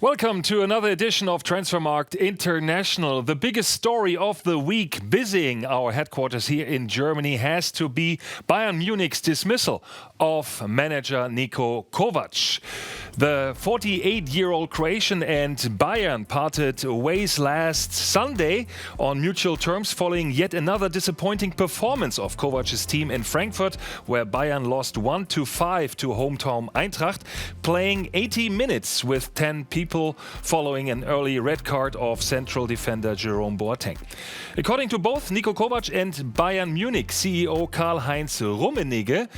Welcome to another edition of Transfermarkt International. The biggest story of the week, busying our headquarters here in Germany, has to be Bayern Munich's dismissal of manager Niko Kovac. The 48-year-old Croatian and Bayern parted ways last Sunday on mutual terms following yet another disappointing performance of Kovac's team in Frankfurt, where Bayern lost 1-5 to hometown Eintracht, playing 80 minutes with 10 people following an early red card of central defender Jerome Boateng. According to both Niko Kovac and Bayern Munich CEO Karl-Heinz Rummenigge,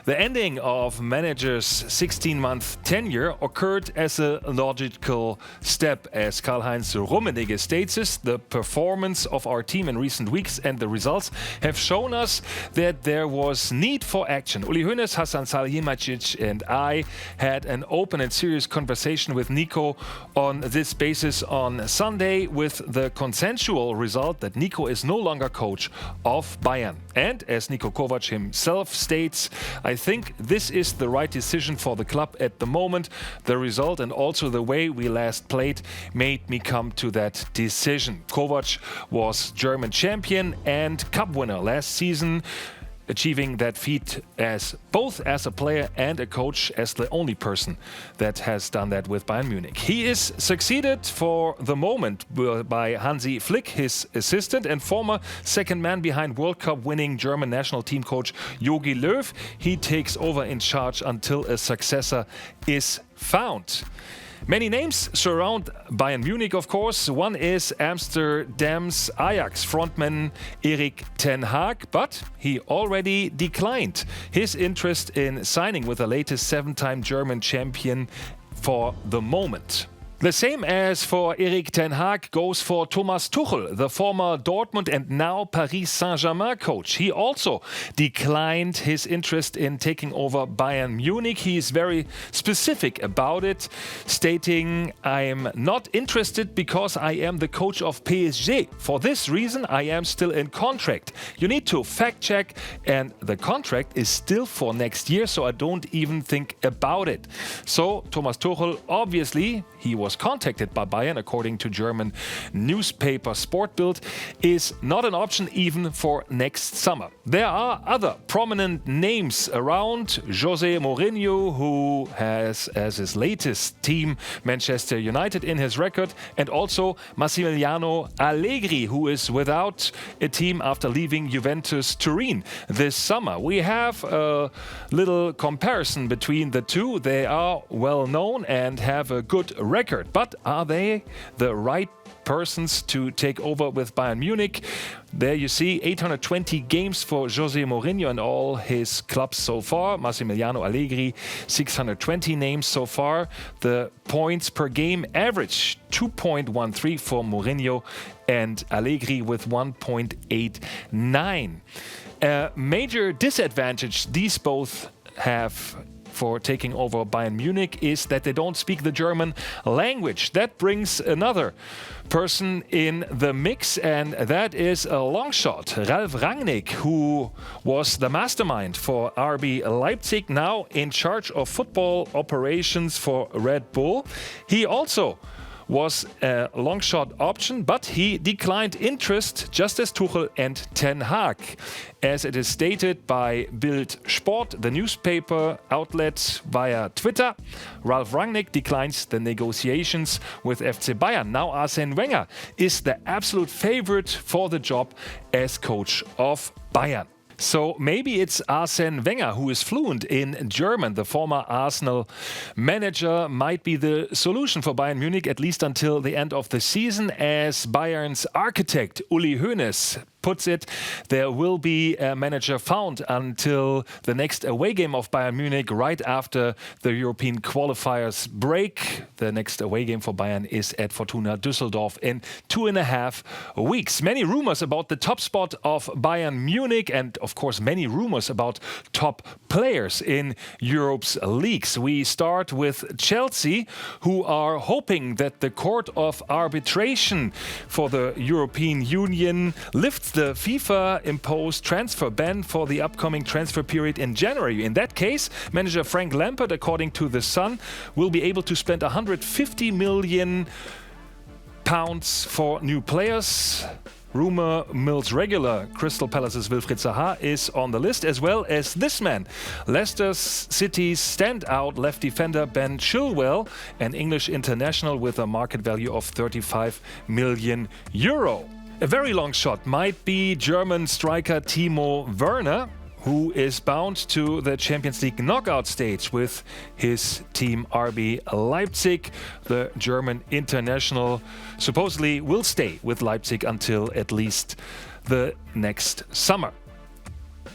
the ending of manager's 16-month tenure occurred as a logical step. As Karl-Heinz Rummenigge states, the performance of our team in recent weeks and the results have shown us that there was need for action. Uli Hoeneß, Hasan Salihamidzic and I had an open and serious conversation with Niko on this basis on Sunday, with the consensual result that Niko is no longer coach of Bayern. And as Niko Kovac himself states, I think this is the right decision for the club at the moment. The result and also the way we last played made me come to that decision. Kovac was German champion and cup winner last season, achieving that feat as both as a player and a coach, as the only person that has done that with Bayern Munich. He is succeeded for the moment by Hansi Flick, his assistant, and former second man behind World Cup winning German national team coach Jogi Löw. He takes over in charge until a successor is found. Many names surround Bayern Munich, of course. One is Amsterdam's Ajax frontman Erik ten Hag, but he already declined his interest in signing with the latest seven-time German champion for the moment. The same as for Erik ten Hag goes for Thomas Tuchel, the former Dortmund and now Paris Saint-Germain coach. He also declined his interest in taking over Bayern Munich. He is very specific about it, stating, "I am not interested because I am the coach of PSG. For this reason, I am still in contract. You need to fact check, and the contract is still for next year, so I don't even think about it." So Thomas Tuchel, obviously, he was contacted by Bayern, according to German newspaper Sport Bild, is not an option even for next summer. There are other prominent names around. José Mourinho, who has as his latest team Manchester United in his record, and also Massimiliano Allegri, who is without a team after leaving Juventus Turin this summer. We have a little comparison between the two. They are well known and have a good record. But are they the right persons to take over with Bayern Munich? There you see 820 games for José Mourinho and all his clubs so far. Massimiliano Allegri, 620 names so far. The points per game average 2.13 for Mourinho and Allegri with 1.89. A major disadvantage these both have for taking over Bayern Munich is that they don't speak the German language. That brings another person in the mix, and that is a long shot, Ralf Rangnick, who was the mastermind for RB Leipzig, now in charge of football operations for Red Bull. He also was a long shot option, but he declined interest, just as Tuchel and ten Hag. As it is stated by Bild Sport, the newspaper outlet, via Twitter, Ralf Rangnick declines the negotiations with FC Bayern. Now Arsène Wenger is the absolute favorite for the job as coach of Bayern. So maybe it's Arsène Wenger, who is fluent in German. The former Arsenal manager might be the solution for Bayern Munich, at least until the end of the season. As Bayern's architect, Uli Hoeneß, puts it, there will be a manager found until the next away game of Bayern Munich right after the European qualifiers break. The next away game for Bayern is at Fortuna Düsseldorf in 2.5 weeks. Many rumors about the top spot of Bayern Munich, and of course many rumors about top players in Europe's leagues. We start with Chelsea, who are hoping that the Court of Arbitration for the European Union lifts the FIFA imposed transfer ban for the upcoming transfer period in January. In that case, manager Frank Lampard, according to The Sun, will be able to spend £150 million for new players. Rumour mill's regular Crystal Palace's Wilfried Zaha is on the list, as well as this man, Leicester City's standout left defender Ben Chilwell, an English international with a market value of €35 million. A very long shot might be German striker Timo Werner, who is bound to the Champions League knockout stage with his team RB Leipzig. The German international supposedly will stay with Leipzig until at least the next summer.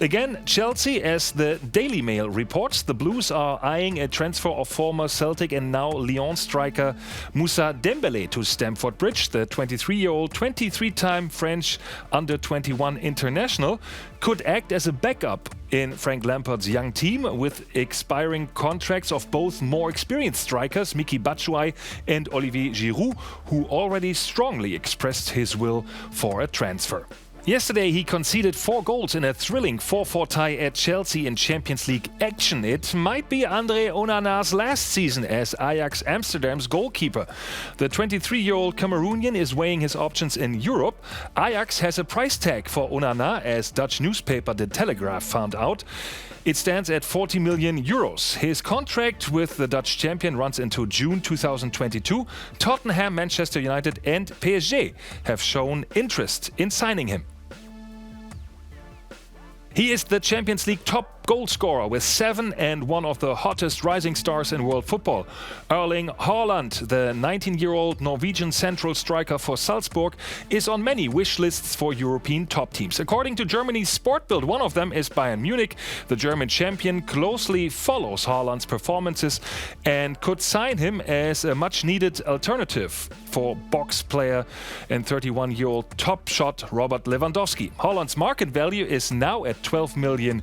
Again, Chelsea, as the Daily Mail reports, the Blues are eyeing a transfer of former Celtic and now Lyon striker Moussa Dembélé to Stamford Bridge. The 23-year-old, 23-time French under-21 international could act as a backup in Frank Lampard's young team, with expiring contracts of both more experienced strikers, Michy Batshuayi and Olivier Giroud, who already strongly expressed his will for a transfer. Yesterday he conceded 4 goals in a thrilling 4-4 tie at Chelsea in Champions League action. It might be Andre Onana's last season as Ajax Amsterdam's goalkeeper. The 23-year-old Cameroonian is weighing his options in Europe. Ajax has a price tag for Onana, as Dutch newspaper The Telegraph found out. It stands at €40 million. His contract with the Dutch champion runs into June 2022. Tottenham, Manchester United and PSG have shown interest in signing him. He is the Champions League top goal scorer with 7 and one of the hottest rising stars in world football. Erling Haaland, the 19-year-old Norwegian central striker for Salzburg, is on many wish lists for European top teams. According to Germany's Sport Bild, one of them is Bayern Munich. The German champion closely follows Haaland's performances and could sign him as a much-needed alternative for box player and 31-year-old top shot Robert Lewandowski. Haaland's market value is now at €12 million,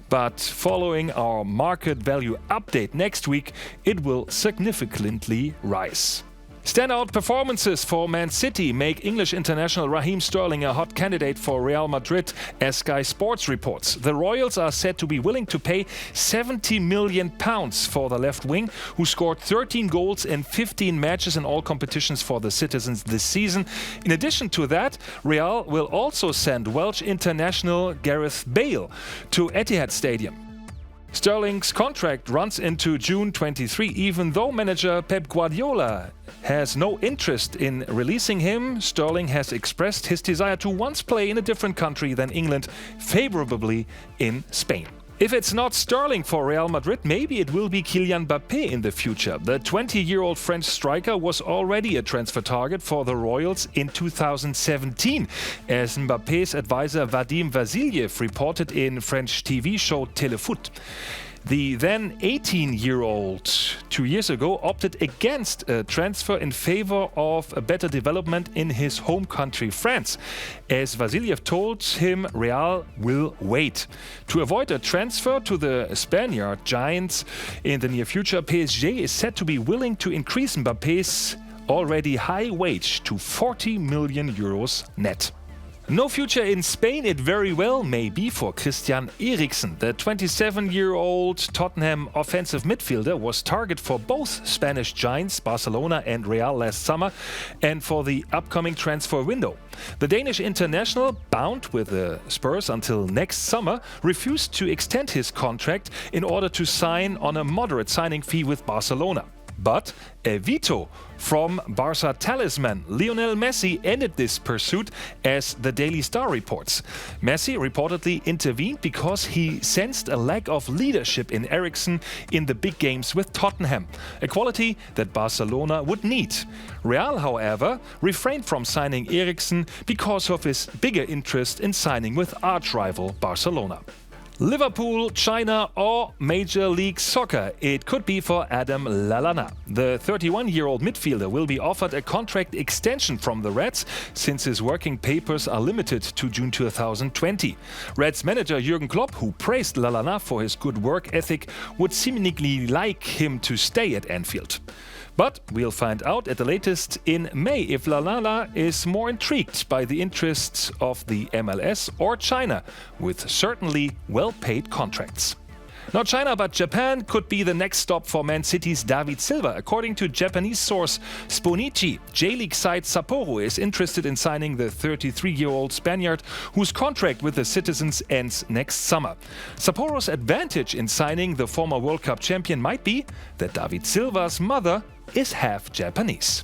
but following our market value update next week, it will significantly rise. Standout performances for Man City make English international Raheem Sterling a hot candidate for Real Madrid, as Sky Sports reports. The Royals are said to be willing to pay £70 million for the left wing, who scored 13 goals in 15 matches in all competitions for the Citizens this season. In addition to that, Real will also send Welsh international Gareth Bale to Etihad Stadium. Sterling's contract runs into June 23. Even though manager Pep Guardiola has no interest in releasing him, Sterling has expressed his desire to once play in a different country than England, favorably in Spain. If it's not Sterling for Real Madrid, maybe it will be Kylian Mbappé in the future. The 20-year-old French striker was already a transfer target for the Royals in 2017, as Mbappé's advisor Vadim Vasilyev reported in French TV show Téléfoot. The then 18-year-old 2 years ago opted against a transfer in favor of a better development in his home country, France. As Vasilyev told him, Real will wait. To avoid a transfer to the Spaniard giants in the near future, PSG is said to be willing to increase Mbappé's already high wage to €40 million net. No future in Spain it very well may be for Christian Eriksen. The 27-year-old Tottenham offensive midfielder was target for both Spanish giants Barcelona and Real last summer and for the upcoming transfer window. The Danish international, bound with the Spurs until next summer, refused to extend his contract in order to sign on a moderate signing fee with Barcelona. But a veto from Barca talisman Lionel Messi ended this pursuit, as the Daily Star reports. Messi reportedly intervened because he sensed a lack of leadership in Eriksen in the big games with Tottenham, a quality that Barcelona would need. Real, however, refrained from signing Eriksen because of his bigger interest in signing with arch-rival Barcelona. Liverpool, China or Major League Soccer. It could be for Adam Lallana. The 31-year-old midfielder will be offered a contract extension from the Reds, since his working papers are limited to June 2020. Reds manager Jürgen Klopp, who praised Lallana for his good work ethic, would seemingly like him to stay at Anfield. But we'll find out at the latest in May if Lalana is more intrigued by the interests of the MLS or China, with certainly well-paid contracts. Not China, but Japan could be the next stop for Man City's David Silva. According to Japanese source Sponichi, J-League side Sapporo is interested in signing the 33-year-old Spaniard, whose contract with the Citizens ends next summer. Sapporo's advantage in signing the former World Cup champion might be that David Silva's mother is half Japanese.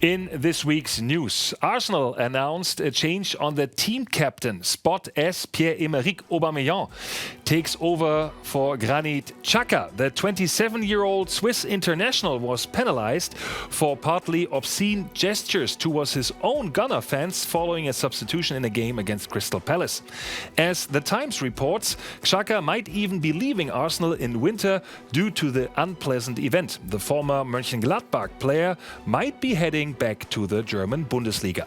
In this week's news, Arsenal announced a change on the team captain spot as Pierre-Emerick Aubameyang takes over for Granit Xhaka. The 27-year-old Swiss international was penalized for partly obscene gestures towards his own Gunner fans following a substitution in a game against Crystal Palace. As The Times reports, Xhaka might even be leaving Arsenal in winter due to the unpleasant event. The former Mönchengladbach player might be heading back to the German Bundesliga.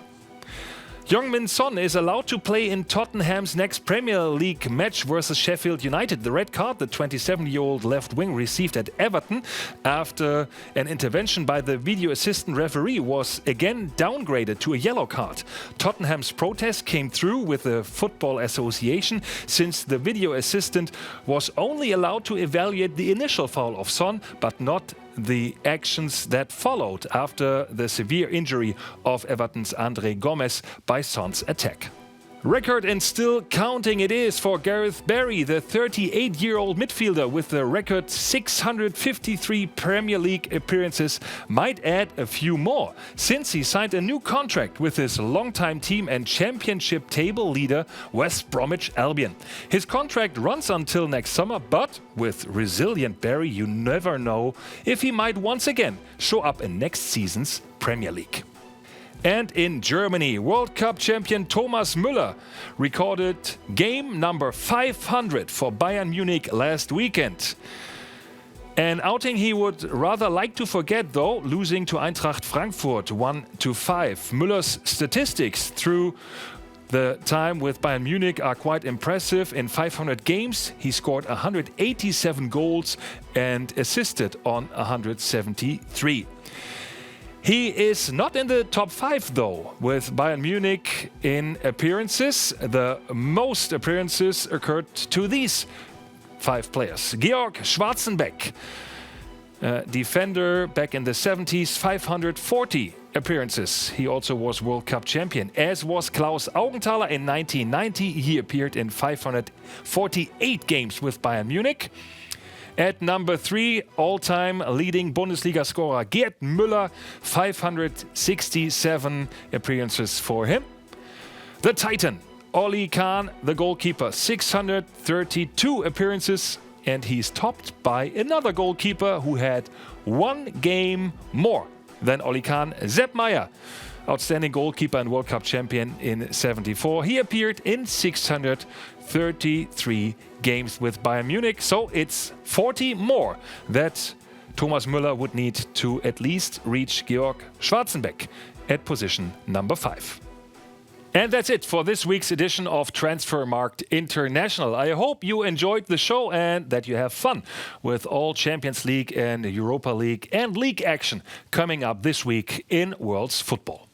Heung-min Son is allowed to play in Tottenham's next Premier League match versus Sheffield United. The red card the 27-year-old left wing received at Everton after an intervention by the video assistant referee was again downgraded to a yellow card. Tottenham's protest came through with the Football Association since the video assistant was only allowed to evaluate the initial foul of Son, but not the actions that followed after the severe injury of Everton's Andre Gomes by Son's attack. Record and still counting it is for Gareth Barry, the 38-year-old midfielder with the record 653 Premier League appearances, might add a few more since he signed a new contract with his longtime team and championship table leader West Bromwich Albion. His contract runs until next summer, but with resilient Barry, you never know if he might once again show up in next season's Premier League. And in Germany, World Cup champion Thomas Müller recorded game number 500 for Bayern Munich last weekend. An outing he would rather like to forget, though, losing to Eintracht Frankfurt 1-5. Müller's statistics through the time with Bayern Munich are quite impressive. In 500 games, he scored 187 goals and assisted on 173. He is not in the top 5 though, with Bayern Munich in appearances. The most appearances occurred to these 5 players. Georg Schwarzenbeck, defender back in the 70s, 540 appearances. He also was World Cup champion, as was Klaus Augenthaler in 1990. He appeared in 548 games with Bayern Munich. At number 3, all-time leading Bundesliga scorer Gerd Müller, 567 appearances for him. The Titan, Oli Kahn, the goalkeeper, 632 appearances, and he's topped by another goalkeeper who had 1 game more than Oli Kahn, Sepp Maier, outstanding goalkeeper and World Cup champion in '74. He appeared in 633 games with Bayern Munich, so it's 40 more that Thomas Müller would need to at least reach Georg Schwarzenbeck at position number 5. And that's it for this week's edition of Transfermarkt International. I hope you enjoyed the show and that you have fun with all Champions League and Europa League and league action coming up this week in world's football.